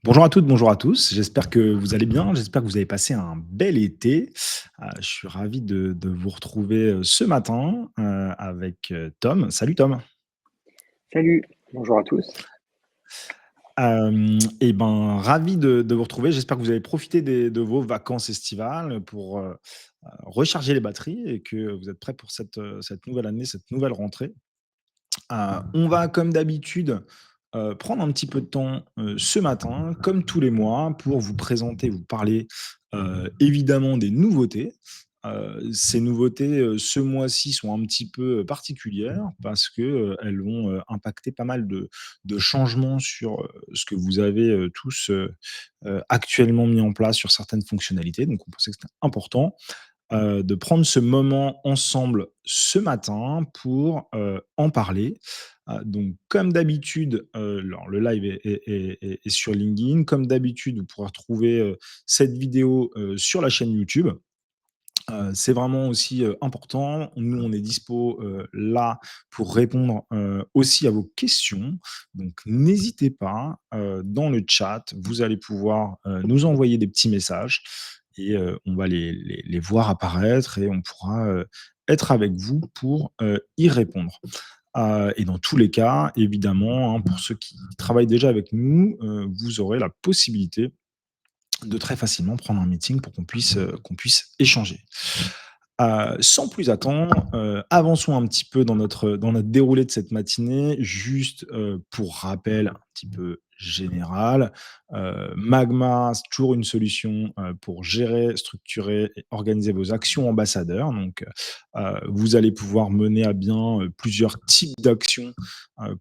Bonjour à toutes, bonjour à tous. J'espère que vous allez bien. J'espère que vous avez passé un bel été. Je suis ravi de vous retrouver ce matin avec Tom. Salut Tom. Salut, bonjour à tous. Et ben, ravi de vous retrouver. J'espère que vous avez profité de vos vacances estivales pour recharger les batteries et que vous êtes prêts pour cette nouvelle année, cette nouvelle rentrée. On va comme d'habitude, prendre un petit peu de temps, ce matin, comme tous les mois, pour vous présenter, vous parler, évidemment des nouveautés. Ces nouveautés, ce mois-ci sont un petit peu, particulières parce que, elles vont, impacter pas mal de changements sur, ce que vous avez, tous, actuellement mis en place sur certaines fonctionnalités. Donc on pensait que c'était important de prendre ce moment ensemble ce matin pour, en parler. Donc comme d'habitude, alors le live est sur LinkedIn. Comme d'habitude, vous pourrez retrouver, cette vidéo, sur la chaîne YouTube. C'est vraiment aussi, important. Nous, on est dispo, là pour répondre, aussi à vos questions. Donc n'hésitez pas, dans le chat, vous allez pouvoir, nous envoyer des petits messages et on va les voir apparaître et on pourra, être avec vous pour, y répondre. Et dans tous les cas, évidemment, hein, pour ceux qui travaillent déjà avec nous, vous aurez la possibilité de très facilement prendre un meeting pour qu'on puisse échanger. Sans plus attendre, avançons un petit peu dans notre déroulé de cette matinée. Juste, pour rappel un petit peu général, Magma, c'est toujours une solution, pour gérer, structurer et organiser vos actions ambassadeurs. Donc, vous allez pouvoir mener à bien, plusieurs types d'actions,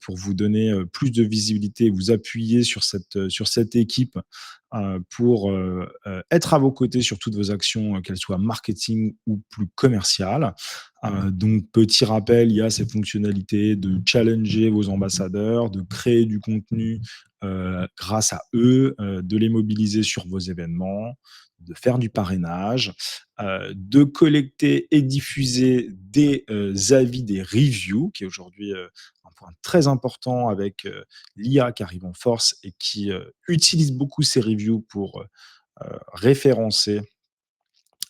pour vous donner, plus de visibilité, vous appuyer sur cette équipe, pour, être à vos côtés sur toutes vos actions, qu'elles soient marketing ou plus commerciales. Donc petit rappel, il y a ces fonctionnalités de challenger vos ambassadeurs, de créer du contenu, grâce à eux, de les mobiliser sur vos événements, de faire du parrainage, de collecter et diffuser des, avis, des reviews, qui est aujourd'hui, un point très important avec, l'IA qui arrive en force et qui, utilise beaucoup ces reviews pour, référencer,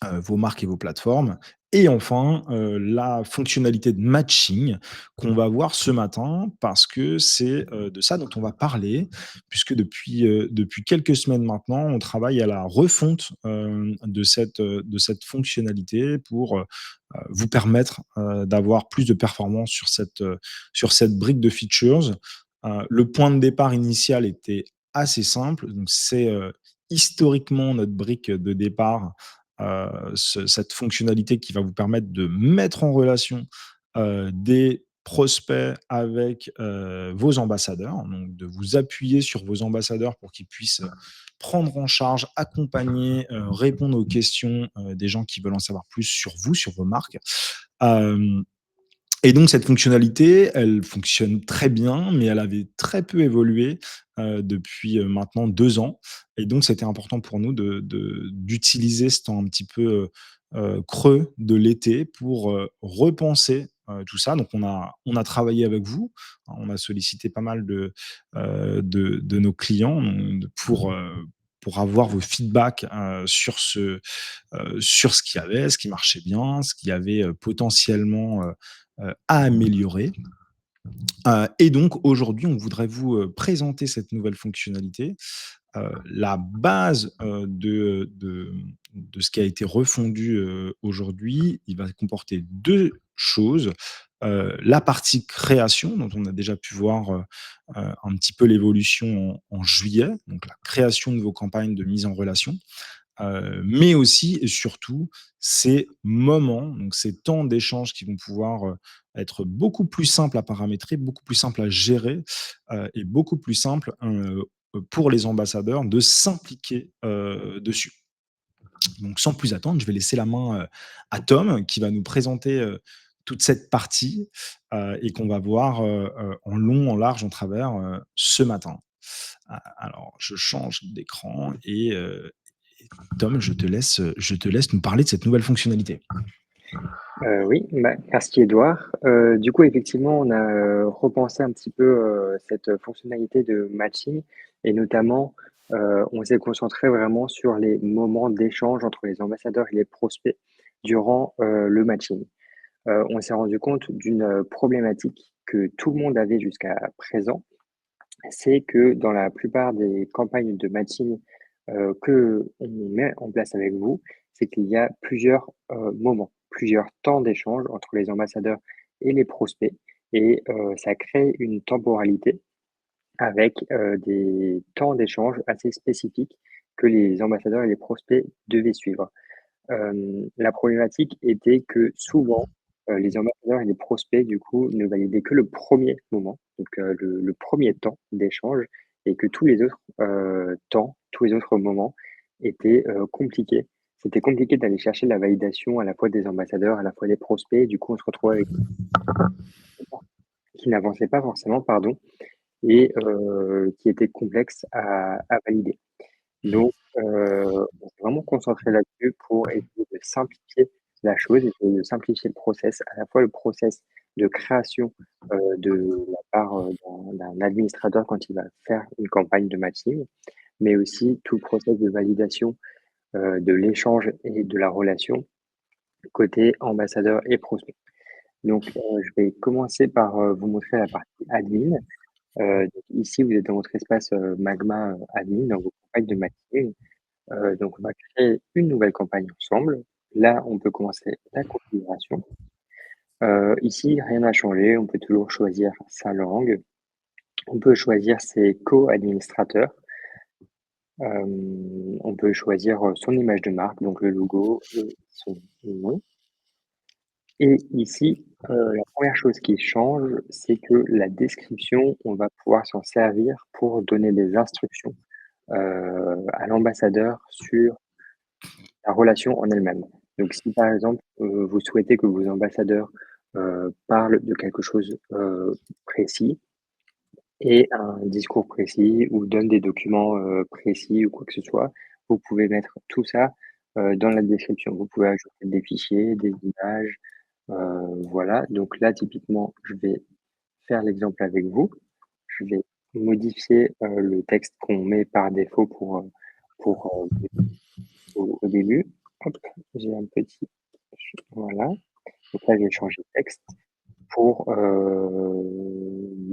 vos marques et vos plateformes. Et enfin, la fonctionnalité de matching qu'on va voir ce matin parce que c'est, de ça dont on va parler puisque depuis quelques semaines maintenant, on travaille à la refonte, de cette fonctionnalité pour, vous permettre, d'avoir plus de performance sur cette brique de features. Le point de départ initial était assez simple, donc c'est, historiquement notre brique de départ, cette fonctionnalité qui va vous permettre de mettre en relation, des prospects avec, vos ambassadeurs, donc de vous appuyer sur vos ambassadeurs pour qu'ils puissent, prendre en charge, accompagner, répondre aux questions, des gens qui veulent en savoir plus sur vous, sur vos marques. Hem Et donc cette fonctionnalité, elle fonctionne très bien, mais elle avait très peu évolué, depuis, maintenant 2 ans. Et donc c'était important pour nous d'utiliser ce temps un petit peu, creux de l'été pour, repenser, tout ça. Donc on a travaillé avec vous, hein, on a sollicité pas mal de nos clients, pour avoir vos feedbacks, sur ce qu'il y avait, ce qui marchait bien, ce qu'il y avait, potentiellement, à améliorer. Et donc aujourd'hui, on voudrait vous, présenter cette nouvelle fonctionnalité. La base, de ce qui a été refondu, aujourd'hui, il va comporter 2 choses. La partie création dont on a déjà pu voir, un petit peu l'évolution en juillet, donc la création de vos campagnes de mise en relation. Mais aussi et surtout ces moments, donc ces temps d'échange qui vont pouvoir, être beaucoup plus simples à paramétrer, beaucoup plus simples à gérer, et beaucoup plus simples, pour les ambassadeurs de s'impliquer, dessus. Donc sans plus attendre, je vais laisser la main, à Tom qui va nous présenter, toute cette partie, et qu'on va voir, en long, en large, en travers, ce matin. Alors je change d'écran et Tom, je te laisse nous parler de cette nouvelle fonctionnalité. Oui, merci Edouard. Du coup, effectivement, on a repensé un petit peu cette fonctionnalité de matching et notamment on s'est concentré vraiment sur les moments d'échange entre les ambassadeurs et les prospects durant, le matching. On s'est rendu compte d'une, problématique que tout le monde avait jusqu'à présent, c'est que dans la plupart des campagnes de matching, qu'on met en place avec vous, c'est qu'il y a plusieurs, moments, plusieurs temps d'échange entre les ambassadeurs et les prospects et ça crée une temporalité avec, des temps d'échange assez spécifiques que les ambassadeurs et les prospects devaient suivre. La problématique était que souvent, les ambassadeurs et les prospects, du coup, ne validaient que le premier moment, donc le 1er temps d'échange et que tous les autres, temps, tous les autres moments étaient, compliqués. C'était compliqué d'aller chercher la validation à la fois des ambassadeurs, à la fois des prospects. Du coup, on se retrouvait avec qui n'avançaient pas forcément, pardon, et qui étaient complexes à valider. Donc, on s'est vraiment concentré là-dessus pour essayer de simplifier la chose, essayer de simplifier le process, à la fois le process de création, de la part, d'un administrateur quand il va faire une campagne de matching, mais aussi tout le process de validation, de l'échange et de la relation côté ambassadeur et prospect. Donc, je vais commencer par, vous montrer la partie admin. Donc ici, vous êtes dans votre espace, Magma, admin, dans vos campagnes de matching. Donc on va créer une nouvelle campagne ensemble. Là, on peut commencer la configuration. Ici, rien n'a changé, on peut toujours choisir sa langue. On peut choisir ses co-administrateurs. On peut choisir, son image de marque, donc le logo et son nom. Et ici, la première chose qui change, c'est que la description, on va pouvoir s'en servir pour donner des instructions, à l'ambassadeur sur la relation en elle-même. Donc si par exemple, vous souhaitez que vos ambassadeurs, parlent de quelque chose, précis et un discours précis ou donnent des documents, précis ou quoi que ce soit, vous pouvez mettre tout ça, dans la description. Vous pouvez ajouter des fichiers, des images, voilà. Donc là, typiquement, je vais faire l'exemple avec vous. Je vais modifier, le texte qu'on met par défaut pour, au début. Hop, j'ai un petit voilà, donc là, je vais changer de texte pour,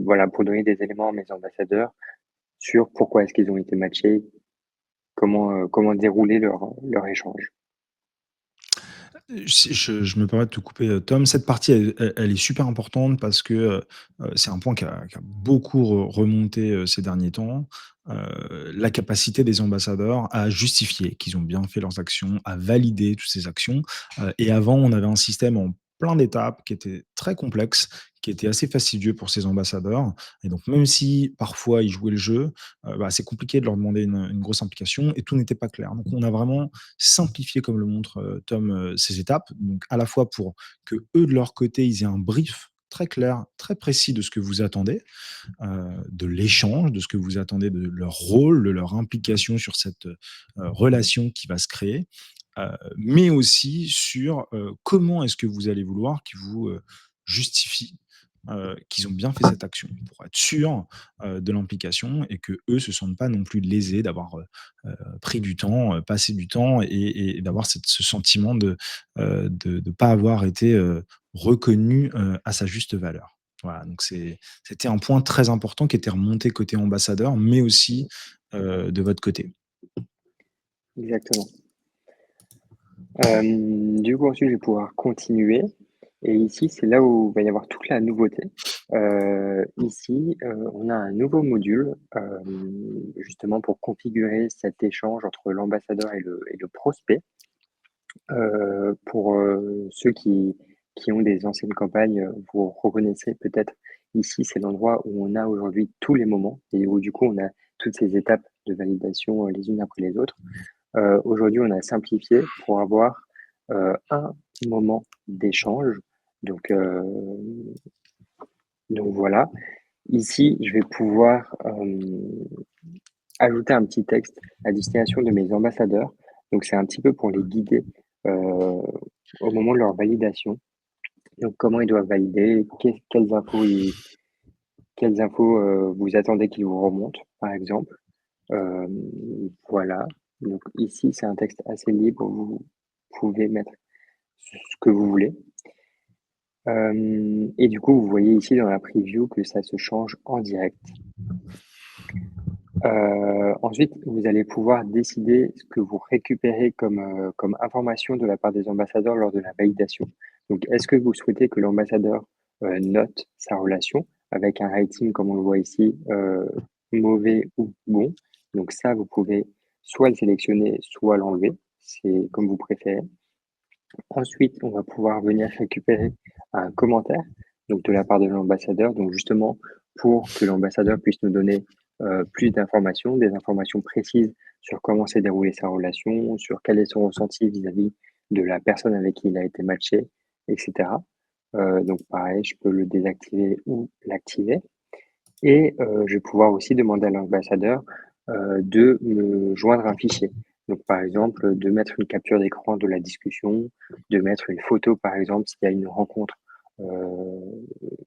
voilà, pour donner des éléments à mes ambassadeurs sur pourquoi est-ce qu'ils ont été matchés, comment dérouler leur échange. Si je me permets de te couper, Tom, cette partie, elle est super importante parce que, c'est un point qui a beaucoup remonté, ces derniers temps. La capacité des ambassadeurs à justifier qu'ils ont bien fait leurs actions, à valider toutes ces actions. Et avant, on avait un système en plein d'étapes qui était très complexe, qui était assez fastidieux pour ces ambassadeurs et donc même si parfois ils jouaient le jeu, bah, c'est compliqué de leur demander une grosse implication et tout n'était pas clair. Donc on a vraiment simplifier, comme le montre Tom, ces étapes. Donc à la fois pour que eux de leur côté, ils aient un brief très clair, très précis de ce que vous attendez, de l'échange, de ce que vous attendez de leur rôle, de leur implication sur cette, relation qui va se créer, mais aussi sur, comment est-ce que vous allez vouloir qu'ils vous, justifient, qu'ils ont bien fait cette action. Pour être sûr, de l'implication et que eux se sentent pas non plus lésés d'avoir, pris du temps, passé du temps et d'avoir ce sentiment de pas avoir été, reconnu, à sa juste valeur. Voilà, donc c'était un point très important qui était remonté côté ambassadeur, mais aussi, de votre côté. Exactement. Du coup, ensuite, je vais pouvoir continuer et ici, c'est là où il va y avoir toute la nouveauté. Ici, on a un nouveau module, justement pour configurer cet échange entre l'ambassadeur et le prospect. Pour, ceux qui ont des anciennes campagnes, vous reconnaissez peut-être ici, c'est l'endroit où on a aujourd'hui tous les moments et où du coup on a toutes ces étapes de validation, les unes après les autres. Aujourd'hui, on a simplifié pour avoir, un moment d'échange. Donc, donc voilà. Ici, je vais pouvoir, ajouter un petit texte à destination de mes ambassadeurs. Donc c'est un petit peu pour les guider, au moment de leur validation. Donc comment ils doivent valider, quelles infos, vous attendez qu'ils vous remontent, par exemple. Voilà, donc ici, c'est un texte assez libre, vous pouvez mettre ce que vous voulez. Et du coup, vous voyez ici dans la preview que ça se change en direct. Ensuite, vous allez pouvoir décider ce que vous récupérez comme information de la part des ambassadeurs lors de la validation. Donc, est-ce que vous souhaitez que l'ambassadeur note sa relation avec un rating, comme on le voit ici, mauvais ou bon? Donc ça, vous pouvez soit le sélectionner, soit l'enlever. C'est comme vous préférez. Ensuite, on va pouvoir venir récupérer un commentaire, donc de la part de l'ambassadeur, donc justement pour que l'ambassadeur puisse nous donner plus d'informations, des informations précises sur comment s'est déroulée sa relation, sur quel est son ressenti vis-à-vis de la personne avec qui il a été matché, etc. Donc pareil, je peux le désactiver ou l'activer. Et je vais pouvoir aussi demander à l'ambassadeur de me joindre un fichier. Donc, par exemple, de mettre une capture d'écran de la discussion, de mettre une photo, par exemple, s'il y a une rencontre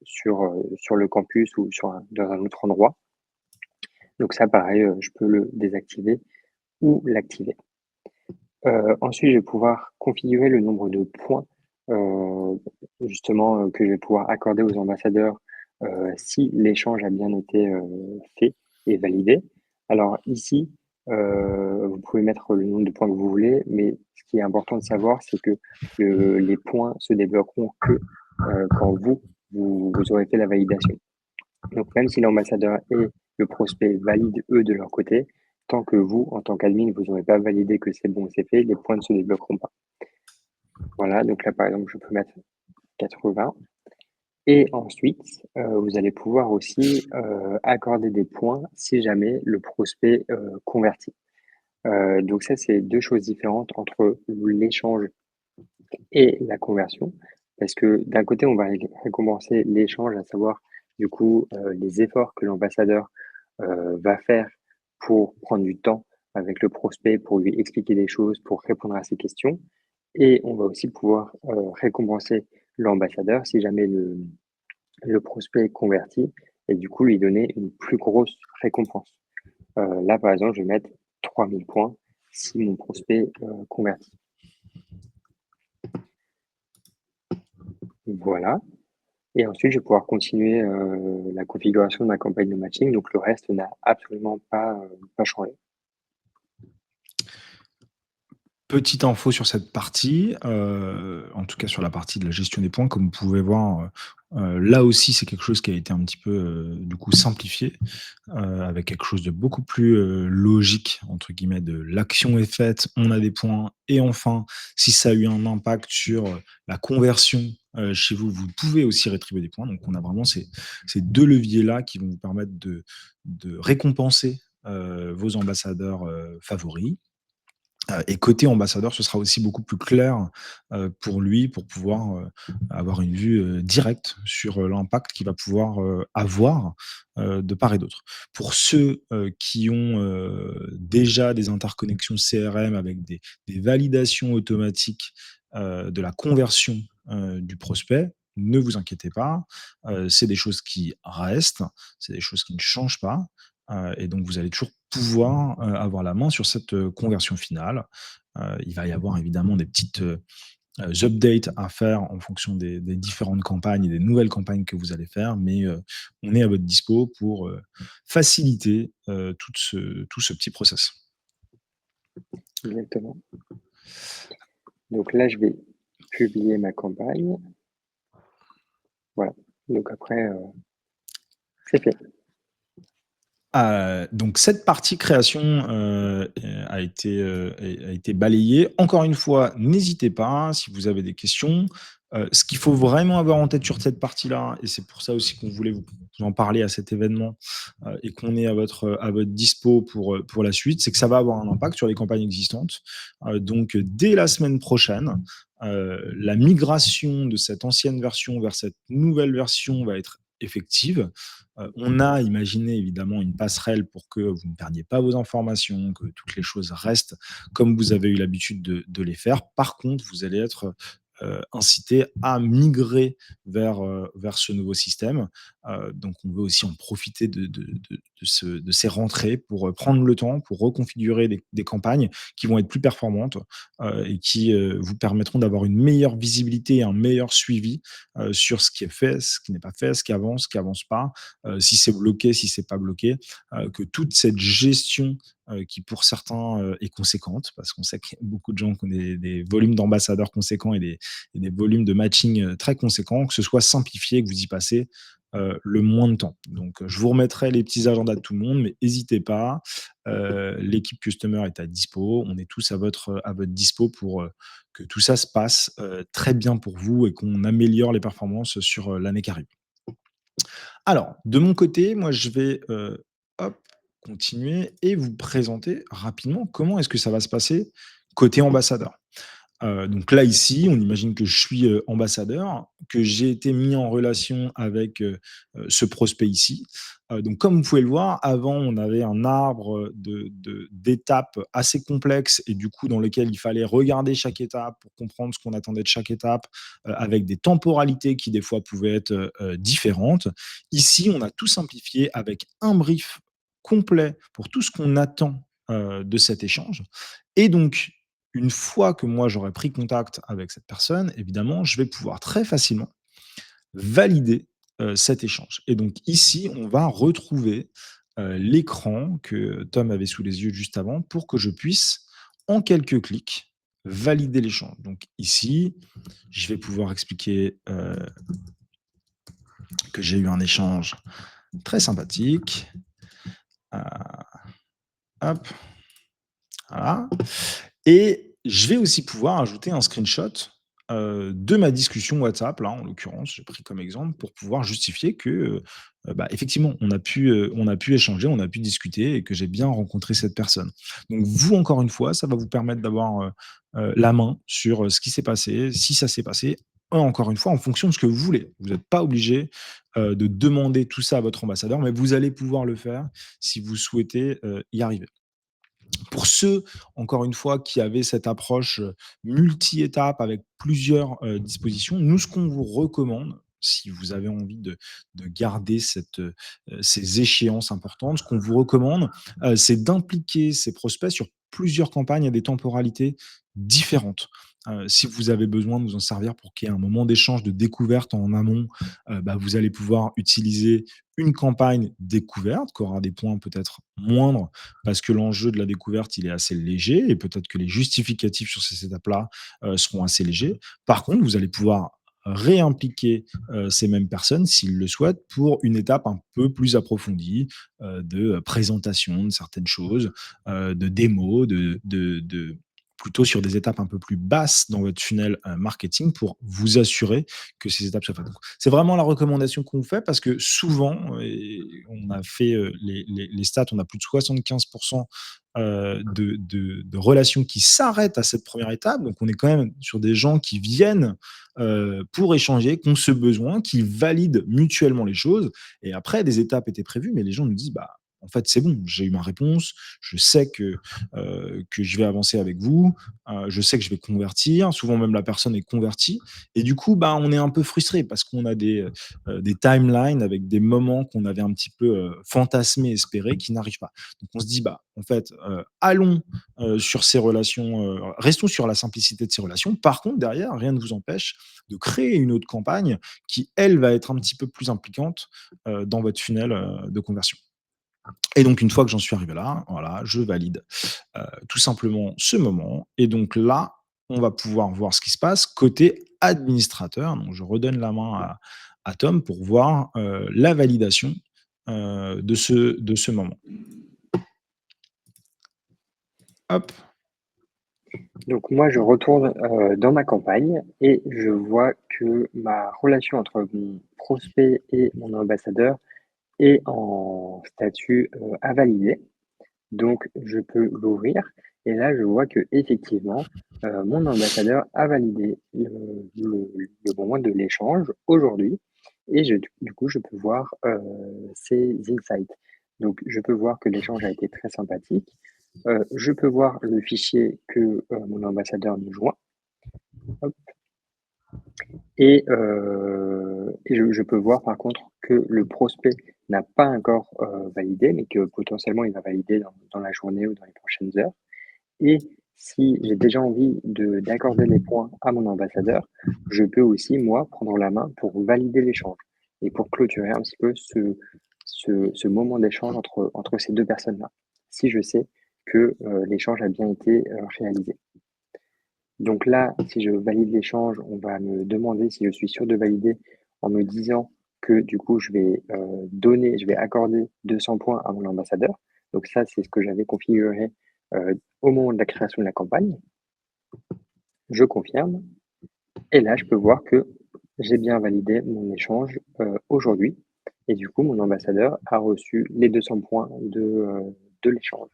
sur le campus ou dans un autre endroit. Donc ça, pareil, je peux le désactiver ou l'activer. Ensuite, je vais pouvoir configurer le nombre de points, heu, justement, que je vais pouvoir accorder aux ambassadeurs, si l'échange a bien été, fait et validé. Alors ici, vous pouvez mettre le nombre de points que vous voulez, mais ce qui est important de savoir, c'est que les points se débloqueront que, quand vous aurez fait la validation. Donc même si l'ambassadeur et le prospect valident eux de leur côté, tant que vous, en tant qu'admin, vous n'aurez pas validé que c'est bon, c'est fait, les points ne se débloqueront pas. Voilà, donc là par exemple, je peux mettre 80 et ensuite, vous allez pouvoir aussi, accorder des points si jamais le prospect, convertit. Donc ça, c'est 2 choses différentes entre l'échange et la conversion. Parce que d'un côté, on va récompenser l'échange, à savoir du coup les efforts que l'ambassadeur va faire pour prendre du temps avec le prospect, pour lui expliquer des choses, pour répondre à ses questions. Et on va aussi pouvoir récompenser l'ambassadeur si jamais le prospect est converti et du coup lui donner une plus grosse récompense. Là, par exemple, je vais mettre 3000 points si mon prospect convertit. Voilà. Et ensuite, je vais pouvoir continuer la configuration de ma campagne de matching. Donc, le reste n'a absolument pas changé. Petite info sur cette partie, en tout cas sur la partie de la gestion des points, comme vous pouvez voir, là aussi, c'est quelque chose qui a été un petit peu, du coup simplifié, avec quelque chose de beaucoup plus, «logique» entre guillemets, de l'action est faite, on a des points et enfin, si ça a eu un impact sur, la conversion, chez vous, vous pouvez aussi rétribuer des points. Donc on a vraiment ces 2 leviers-là qui vont vous permettre de récompenser, vos ambassadeurs, favoris. Et côté ambassadeur, ce sera aussi beaucoup plus clair, pour lui, pour pouvoir, avoir une vue, directe sur, l'impact qu'il va pouvoir, avoir, de part et d'autre. Pour ceux, qui ont, déjà des interconnexions CRM avec des validations automatiques, de la conversion, du prospect, ne vous inquiétez pas, c'est des choses qui restent, c'est des choses qui ne changent pas, et donc vous allez toujours pouvoir, avoir la main sur cette, conversion finale. Il va y avoir évidemment des petites, updates à faire en fonction des différentes campagnes et des nouvelles campagnes que vous allez faire, mais on est à votre dispo pour, faciliter, tout ce petit process. Exactement. Donc là, je vais publier ma campagne. Voilà. Donc après, c'est fait. Donc cette partie création, a été balayée. Encore une fois, n'hésitez pas si vous avez des questions. Ce qu'il faut vraiment avoir en tête sur cette partie-là, et c'est pour ça aussi qu'on voulait vous en parler à cet événement, et qu'on est à votre dispo pour la suite, c'est que ça va avoir un impact sur les campagnes existantes. Donc dès la semaine prochaine, la migration de cette ancienne version vers cette nouvelle version va être effective. On a imaginé évidemment une passerelle pour que vous ne perdiez pas vos informations, que toutes les choses restent comme vous avez eu l'habitude de les faire. Par contre, vous allez être incité à migrer vers ce nouveau système. Donc on veut aussi en profiter de ces rentrées pour, prendre le temps, pour reconfigurer des campagnes qui vont être plus performantes, et qui, vous permettront d'avoir une meilleure visibilité et un meilleur suivi, sur ce qui est fait, ce qui n'est pas fait, ce qui avance pas, si c'est bloqué, si c'est pas bloqué, que toute cette gestion, qui pour certains, est conséquente, parce qu'on sait qu'il y a beaucoup de gens qui ont des volumes d'ambassadeurs conséquents et des volumes de matching, très conséquents, que ce soit simplifié, que vous y passez, le moins de temps. Donc, je vous remettrai les petits agendas de tout le monde, mais hésitez pas, l'équipe customer est à dispo. On est tous à votre dispo pour, que tout ça se passe, très bien pour vous et qu'on améliore les performances sur, l'année qui arrive. Alors, de mon côté, moi, je vais, hop, continuer et vous présenter rapidement comment est-ce que ça va se passer côté ambassadeur. Donc là, ici, on imagine que je suis, ambassadeur, que j'ai été mis en relation avec, ce prospect ici. Donc comme vous pouvez le voir, avant, on avait un arbre, d'étapes assez complexe et du coup, dans lequel il fallait regarder chaque étape pour comprendre ce qu'on attendait de chaque étape, avec des temporalités qui, des fois, pouvaient être, différentes. Ici, on a tout simplifié avec un brief complet pour tout ce qu'on attend, de cet échange et donc une fois que moi j'aurai pris contact avec cette personne, évidemment, je vais pouvoir très facilement valider, cet échange et donc ici, on va retrouver, l'écran que Tom avait sous les yeux juste avant pour que je puisse, en quelques clics, valider l'échange. Donc ici, je vais pouvoir expliquer, que j'ai eu un échange très sympathique. Heu, hop, voilà. Et je vais aussi pouvoir ajouter un screenshot, de ma discussion WhatsApp, là, en l'occurrence, j'ai pris comme exemple pour pouvoir justifier que, bah, effectivement, on a pu échanger, on a pu discuter et que j'ai bien rencontré cette personne. Donc vous, encore une fois, ça va vous permettre d'avoir, la main sur, ce qui s'est passé, si ça s'est passé, encore une fois, en fonction de ce que vous voulez. Vous n'êtes pas obligé, de demander tout ça à votre ambassadeur, mais vous allez pouvoir le faire si vous souhaitez, y arriver. Pour ceux, encore une fois, qui avaient cette approche, multi-étapes avec plusieurs, dispositions, nous, ce qu'on vous recommande, si vous avez envie de garder ces échéances importantes, ce qu'on vous recommande, c'est d'impliquer ces prospects sur plusieurs campagnes à des temporalités différentes. Si vous avez besoin de vous en servir pour qu'il y ait un moment d'échange, de découverte en amont, bah, vous allez pouvoir utiliser une campagne découverte qui aura des points peut-être moindres parce que l'enjeu de la découverte, il est assez léger et peut-être que les justificatifs sur ces étapes-là, seront assez légers. Par contre, vous allez pouvoir réimpliquer, ces mêmes personnes, s'ils le souhaitent, pour une étape un peu plus approfondie, de présentation de certaines choses, de démo, plutôt sur des étapes un peu plus basses dans votre funnel, marketing pour vous assurer que ces étapes soient faites. Donc c'est vraiment la recommandation qu'on vous fait parce que souvent, et on a fait, les stats, on a plus de 75 de relations qui s'arrêtent à cette première étape. Donc on est quand même sur des gens qui viennent, pour échanger, qui ont ce besoin, qui valident mutuellement les choses et après des étapes étaient prévues, mais les gens nous disent: «Bah, en fait, c'est bon, j'ai eu ma réponse, je sais que je vais avancer avec vous, je sais que je vais convertir». Souvent même la personne est convertie et du coup, bah, on est un peu frustré parce qu'on a des timelines avec des moments qu'on avait un petit peu, fantasmés, espérés, qui n'arrivent pas. Donc on se dit: «Bah, en fait, allons, sur ces relations, restons sur la simplicité de ces relations». Par contre, derrière, rien ne vous empêche de créer une autre campagne qui, elle, va être un petit peu plus impliquante, dans votre funnel, de conversion. Et donc une fois que j'en suis arrivé là, voilà, je valide, tout simplement ce moment et donc là, on va pouvoir voir ce qui se passe côté administrateur. Donc je redonne la main à Tom pour voir, la validation, de ce moment. Hop, Donc moi, je retourne, dans ma campagne et je vois que ma relation entre mon prospect et mon ambassadeur est en statut, à valider. Donc je peux l'ouvrir et là, je vois qu'effectivement, mon ambassadeur a validé le moment de l'échange aujourd'hui et du coup, je peux voir, ses insights. Donc je peux voir que l'échange a été très sympathique. Je peux voir le fichier que, mon ambassadeur nous joint. Hop, Et je peux voir par contre que le prospect n'a pas encore, validé, mais que potentiellement il va valider dans la journée ou dans les prochaines heures. Et si j'ai déjà envie d'accorder les points à mon ambassadeur, je peux aussi, moi, prendre la main pour valider l'échange et pour clôturer un petit peu ce moment d'échange entre ces 2 personnes-là. Si je sais que, l'échange a bien été, réalisé. Donc là, si je valide l'échange, on va me demander si je suis sûr de valider en me disant que du coup, je vais accorder 200 points à mon ambassadeur. Donc ça, c'est ce que j'avais configuré, au moment de la création de la campagne. Je confirme et là, je peux voir que j'ai bien validé mon échange, aujourd'hui et du coup, mon ambassadeur a reçu les 200 points de l'échange.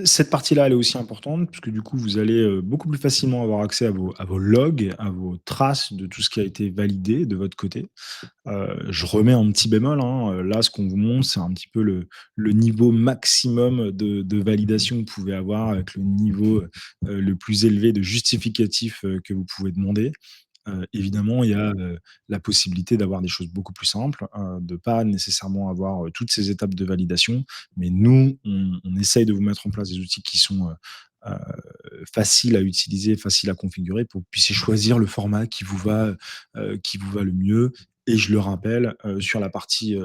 Cette partie-là, elle est aussi importante puisque du coup, vous allez, beaucoup plus facilement avoir accès à vos logs, à vos traces de tout ce qui a été validé de votre côté. Je remets un petit bémol, hein, là, ce qu'on vous montre, c'est un petit peu le niveau maximum de validation que vous pouvez avoir avec le niveau, le plus élevé de justificatif, que vous pouvez demander. Évidemment, il y a, la possibilité d'avoir des choses beaucoup plus simples, de pas nécessairement avoir, toutes ces étapes de validation. Mais nous, on essaye de vous mettre en place des outils qui sont, faciles à utiliser, faciles à configurer pour que vous puissiez choisir le format qui vous va le mieux. Et je le rappelle, sur la partie,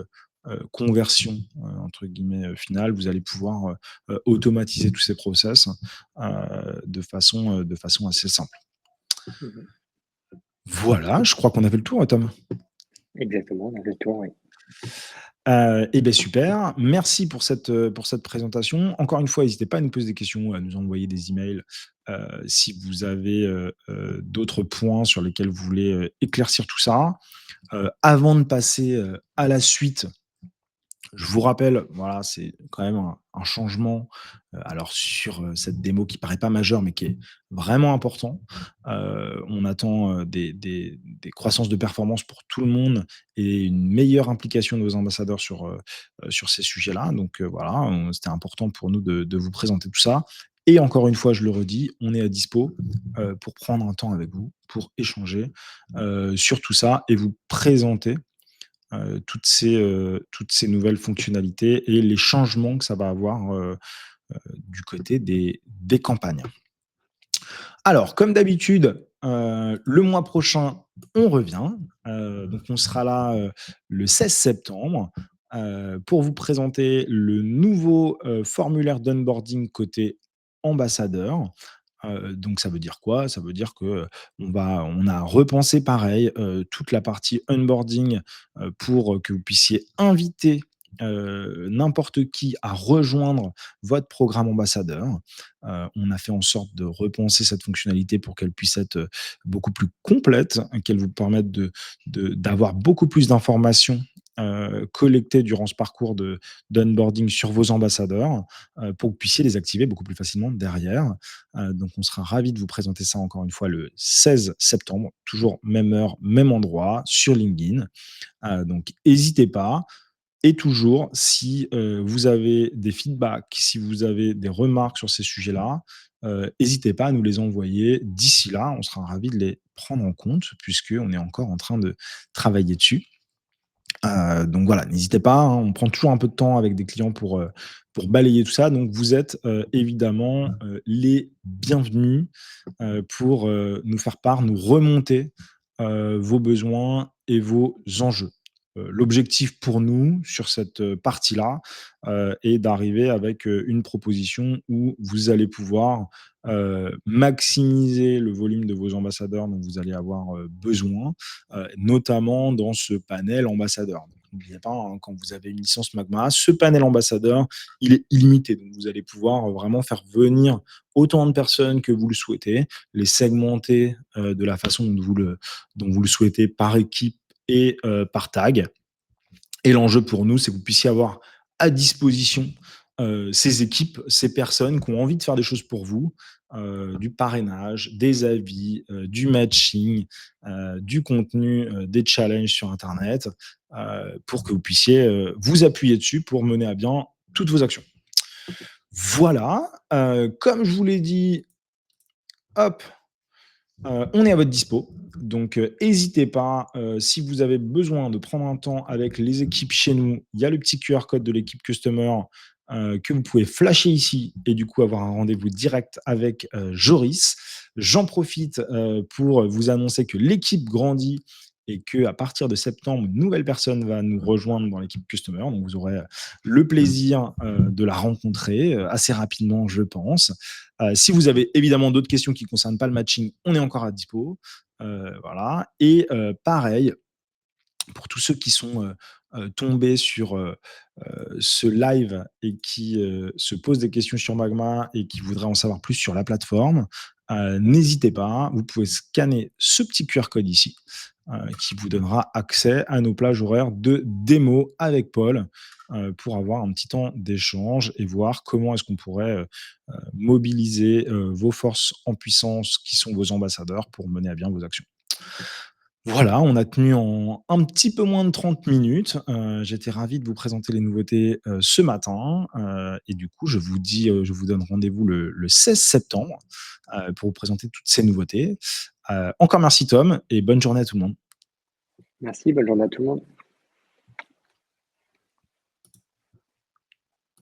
«conversion», entre guillemets, finale, vous allez pouvoir, automatiser tous ces process, de façon assez simple. Mmh. Voilà, je crois qu'on a fait le tour, Tom. Exactement, on a fait le tour, oui. Et beh, super. Merci pour cette présentation. Encore une fois, n'hésitez pas à nous poser des questions, à nous envoyer des emails, si vous avez, d'autres points sur lesquels vous voulez, éclaircir tout ça. Avant de passer, à la suite, je vous rappelle, voilà, c'est quand même un changement, alors sur, cette démo qui paraît pas majeure, mais qui est vraiment important. On attend, des croissances de performance pour tout le monde et une meilleure implication de vos ambassadeurs sur ces sujets-là. Donc, voilà, c'était important pour nous de vous présenter tout ça et encore une fois, je le redis, on est à dispo, pour prendre un temps avec vous, pour échanger, sur tout ça et vous présenter toutes ces nouvelles fonctionnalités et les changements que ça va avoir, du côté des campagnes. Alors, comme d'habitude, le mois prochain, on revient, donc on sera là, le 16 septembre, pour vous présenter le nouveau, formulaire d'onboarding côté ambassadeur. Donc ça veut dire quoi? Ça veut dire que, on a repensé pareil, toute la partie onboarding, pour que vous puissiez inviter, n'importe qui à rejoindre votre programme ambassadeur. On a fait en sorte de repenser cette fonctionnalité pour qu'elle puisse être, beaucoup plus complète, qu'elle vous permette d'avoir beaucoup plus d'informations, collectées durant ce parcours d'onboarding sur vos ambassadeurs, pour que vous puissiez les activer beaucoup plus facilement derrière. Donc on sera ravis de vous présenter ça encore une fois le 16 septembre, toujours même heure, même endroit sur LinkedIn. Donc hésitez pas. Et toujours, si, vous avez des feedbacks, si vous avez des remarques sur ces sujets-là, hésitez pas à nous les envoyer. D'ici là, on sera ravis de les prendre en compte puisqu'on est encore en train de travailler dessus. Donc voilà, n'hésitez pas, hein, on prend toujours un peu de temps avec des clients pour balayer tout ça. Donc vous êtes, évidemment, les bienvenus, pour, nous faire part, nous remonter, vos besoins et vos enjeux. L'objectif pour nous sur cette, partie-là, est d'arriver avec, une proposition où vous allez pouvoir, maximiser le volume de vos ambassadeurs dont vous allez avoir, besoin, notamment dans ce panel ambassadeur. Donc n'oubliez pas, hein, quand vous avez une licence Magma, ce panel ambassadeur, il est illimité. Donc vous allez pouvoir, vraiment faire venir autant de personnes que vous le souhaitez, les segmenter, de la façon dont vous le souhaitez par équipe et par tag. Et l'enjeu pour nous, c'est que vous puissiez avoir à disposition, ces équipes, ces personnes qui ont envie de faire des choses pour vous, du parrainage, des avis, du matching, du contenu, des challenges sur internet, pour que vous puissiez, vous appuyer dessus pour mener à bien toutes vos actions. Voilà, comme je vous l'ai dit, hop! On est à votre dispo, donc hésitez pas, si vous avez besoin de prendre un temps avec les équipes chez nous, il y a le petit QR code de l'équipe customer, que vous pouvez flasher ici et du coup avoir un rendez-vous direct avec, Joris. J'en profite, pour vous annoncer que l'équipe grandit et qu'à partir de septembre, une nouvelle personne va nous rejoindre dans l'équipe customer, donc vous aurez, le plaisir, de la rencontrer, assez rapidement, je pense. Si vous avez évidemment d'autres questions qui ne concernent pas le matching, on est encore à dispo. Voilà. Et pareil, pour tous ceux qui sont tombés sur ce live et qui se posent des questions sur Magma et qui voudraient en savoir plus sur la plateforme, n'hésitez pas, vous pouvez scanner ce petit QR code ici qui vous donnera accès à nos plages horaires de démo avec Paul pour avoir un petit temps d'échange et voir comment est-ce qu'on pourrait mobiliser vos forces en puissance qui sont vos ambassadeurs pour mener à bien vos actions. Voilà, on a tenu en un petit peu moins de 30 minutes. J'étais ravi de vous présenter les nouveautés, ce matin, et du coup, je vous donne rendez-vous le 16 septembre, pour vous présenter toutes ces nouveautés. Encore merci Tom et bonne journée à tout le monde. Merci, bonne journée à tout le monde.